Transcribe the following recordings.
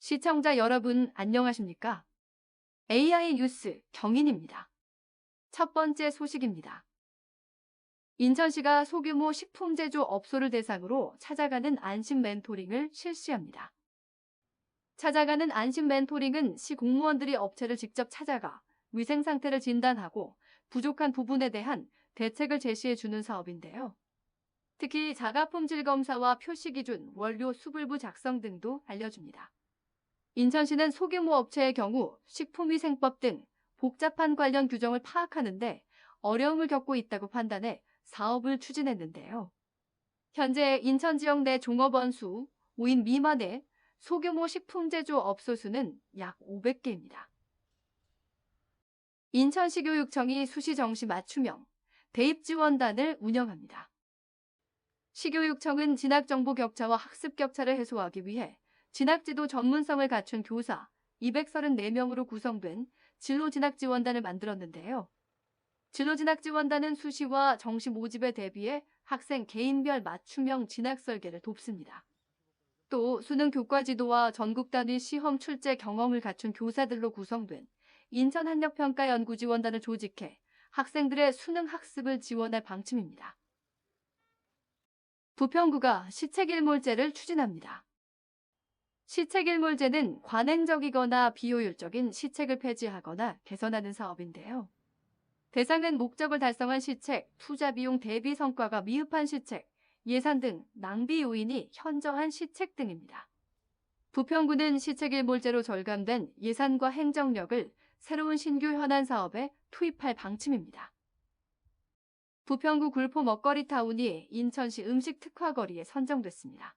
시청자 여러분 안녕하십니까? AI 뉴스 경인입니다. 첫 번째 소식입니다. 인천시가 소규모 식품 제조 업소를 대상으로 찾아가는 안심 멘토링을 실시합니다. 찾아가는 안심 멘토링은 시 공무원들이 업체를 직접 찾아가 위생 상태를 진단하고 부족한 부분에 대한 대책을 제시해주는 사업인데요. 특히 자가품질 검사와 표시 기준, 원료 수불부 작성 등도 알려줍니다. 인천시는 소규모 업체의 경우 식품위생법 등 복잡한 관련 규정을 파악하는 데 어려움을 겪고 있다고 판단해 사업을 추진했는데요. 현재 인천 지역 내 종업원 수 5인 미만의 소규모 식품 제조 업소 수는 약 500개입니다. 인천시 교육청이 수시 정시 맞춤형 대입 지원단을 운영합니다. 시교육청은 진학 정보 격차와 학습 격차를 해소하기 위해 진학지도 전문성을 갖춘 교사 234명으로 구성된 진로진학지원단을 만들었는데요. 진로진학지원단은 수시와 정시 모집에 대비해 학생 개인별 맞춤형 진학 설계를 돕습니다. 또 수능 교과 지도와 전국 단위 시험 출제 경험을 갖춘 교사들로 구성된 인천학력평가연구지원단을 조직해 학생들의 수능 학습을 지원할 방침입니다. 부평구가 시책일몰제를 추진합니다. 시책일몰제는 관행적이거나 비효율적인 시책을 폐지하거나 개선하는 사업인데요. 대상은 목적을 달성한 시책, 투자 비용 대비 성과가 미흡한 시책, 예산 등 낭비 요인이 현저한 시책 등입니다. 부평구는 시책일몰제로 절감된 예산과 행정력을 새로운 신규 현안 사업에 투입할 방침입니다. 부평구 굴포 먹거리 타운이 인천시 음식 특화거리에 선정됐습니다.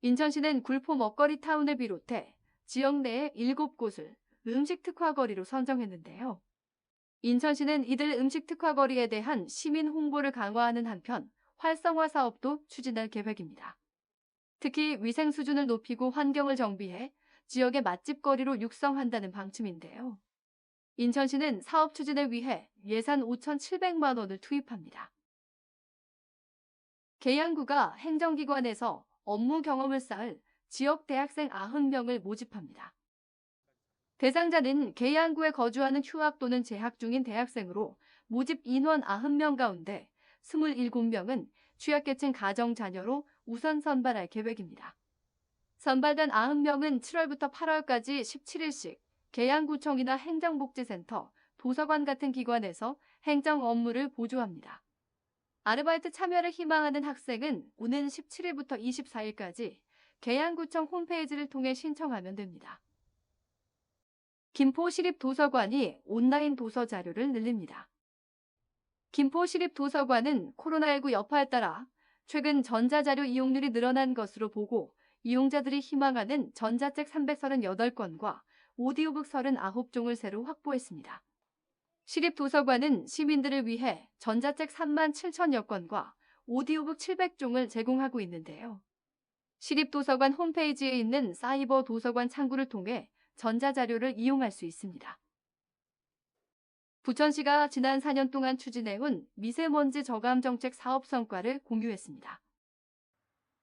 인천시는 굴포 먹거리 타운을 비롯해 지역 내에 7곳을 음식 특화거리로 선정했는데요. 인천시는 이들 음식 특화거리에 대한 시민 홍보를 강화하는 한편 활성화 사업도 추진할 계획입니다. 특히 위생 수준을 높이고 환경을 정비해 지역의 맛집거리로 육성한다는 방침인데요. 인천시는 사업 추진을 위해 예산 5,700만 원을 투입합니다. 계양구가 행정기관에서 업무 경험을 쌓을 지역 대학생 90명을 모집합니다. 대상자는 계양구에 거주하는 휴학 또는 재학 중인 대학생으로 모집 인원 90명 가운데 27명은 취약계층 가정 자녀로 우선 선발할 계획입니다. 선발된 90명은 7월부터 8월까지 17일씩 계양구청이나 행정복지센터, 도서관 같은 기관에서 행정 업무를 보조합니다. 아르바이트 참여를 희망하는 학생은 오는 17일부터 24일까지 계양구청 홈페이지를 통해 신청하면 됩니다. 김포시립도서관이 온라인 도서 자료를 늘립니다. 김포시립도서관은 코로나19 여파에 따라 최근 전자자료 이용률이 늘어난 것으로 보고 이용자들이 희망하는 전자책 338권과 오디오북 39종을 새로 확보했습니다. 시립도서관은 시민들을 위해 전자책 37,000여 권과 오디오북 700종을 제공하고 있는데요. 시립도서관 홈페이지에 있는 사이버 도서관 창구를 통해 전자자료를 이용할 수 있습니다. 부천시가 지난 4년 동안 추진해온 미세먼지 저감 정책 사업 성과를 공유했습니다.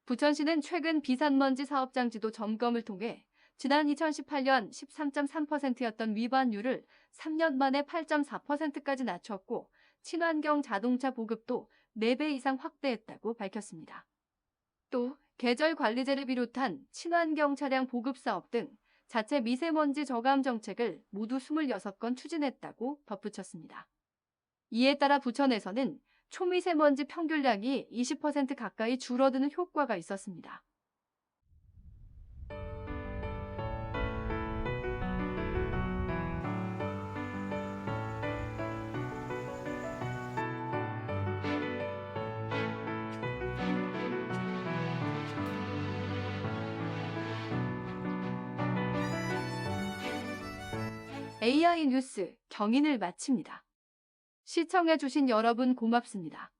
부천시는 최근 비산먼지 사업장지도 점검을 통해 지난 2018년 13.3%였던 위반율을 3년 만에 8.4%까지 낮췄고 친환경 자동차 보급도 4배 이상 확대했다고 밝혔습니다. 또 계절관리제를 비롯한 친환경 차량 보급 사업 등 자체 미세먼지 저감 정책을 모두 26건 추진했다고 덧붙였습니다. 이에 따라 부천에서는 초미세먼지 평균량이 20% 가까이 줄어드는 효과가 있었습니다. AI 뉴스 경인을 마칩니다. 시청해주신 여러분 고맙습니다.